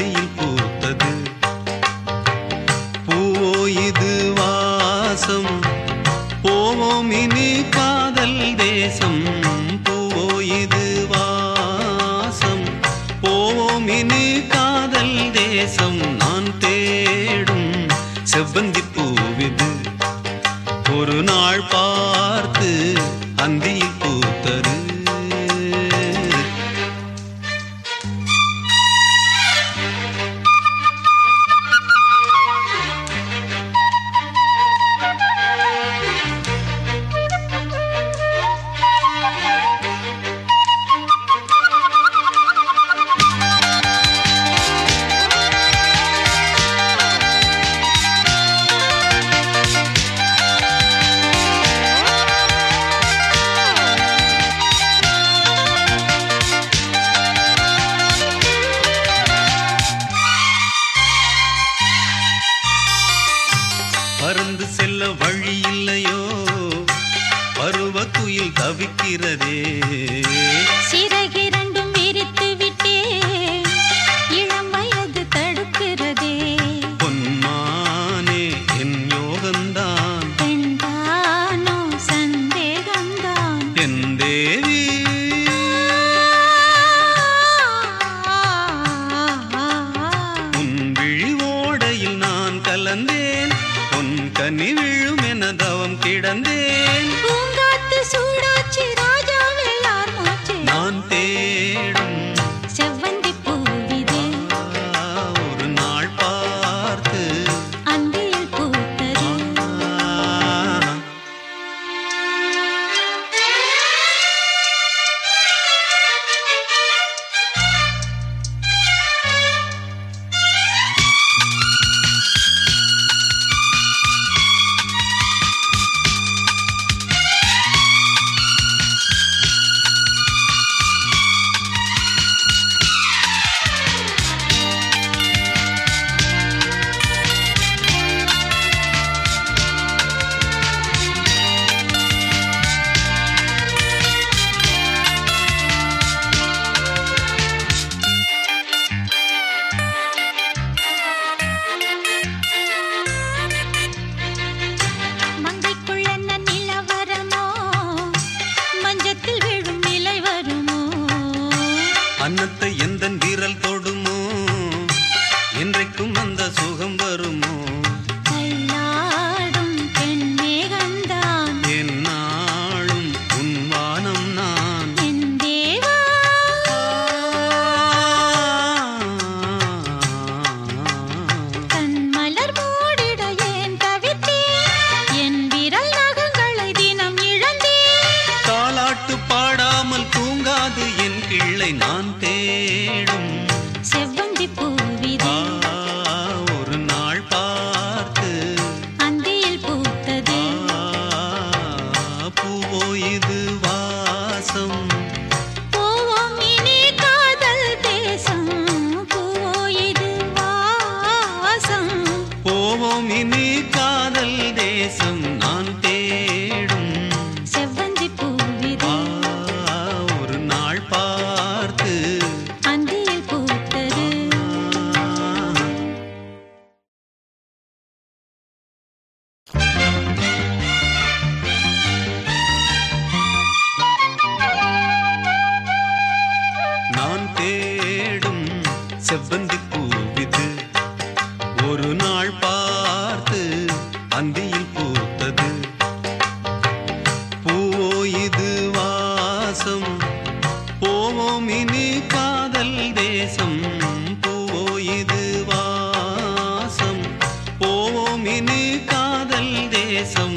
அந்தியில் பூத்தது. பூவோ இது வாசம், போவோம் இனி காதல் தேசம். பூவோ இது வாசம், போவோம் இனி காதல் தேசம். நான் தேடும் செவ்வந்தி பூவிது, ஒரு நாள் பார்த்து அந்தியில் பூத்தது. பறந்து செல்ல வழி இல்லையோ, பருவக்குயில் தவிக்கிறதே. சிறகிரண்டும் விரித்து விட்டே, இளம் வயது தடுக்கிறதே. பொன்மானே என் யோகந்தான், பெண்தானோ சந்தேகந்தான். என் தேவி உன் விழி ஓடையில் நான் கலந்தேன், பொன் கனி விழும் என தவம் கிடந்தேன். பூங்காத்து சூடாச்சி ராஜாவே யார் மூச்சு. நான் தேடும் செவ்வந்தி பூவிது, ஒரு நாள் பார்த்து அந்தியில் பூத்தது. அன்னத்தை எந்தன் வீரல் தொடுமோ, என்றைக்கும் அந்த சுகம் வருமோ. கையாடும் பெண் மேகந்தான், என்னாலும் உன் வானம் நான். என் தேவா தன் மலர் மூடிட ஏன் தவித்தேன், என் விரல் நகங்களை தினம் இழந்தேன். தாலாட்டு பாடாமல் தூங்காது என் கிள்ளை நான் தேடும் செவ்வந்தி பூவிது, ஒரு நாள் பார்த்து அந்தியில் பூத்தது. பூவோ இது வாசம், போவோம் இனி காதல் தேசம். பூவோ இது வாசம், போவோம் இனி காதல் தேசம். நான் தேடும் செவ்வந்தி பூவிது, ஒரு நாள் பார்த்து அந்தியில் பூத்தது. நான் தேடும் செவ்வந்தி பூவிது, ஒரு நாள் பார்த்து அந்தியில் பூத்தது. பூவோ இது வாசம், போவோம் இனி காதல் தேசம். பூவோ இது வாசம், போவோம் இனி காதல் தேசம்.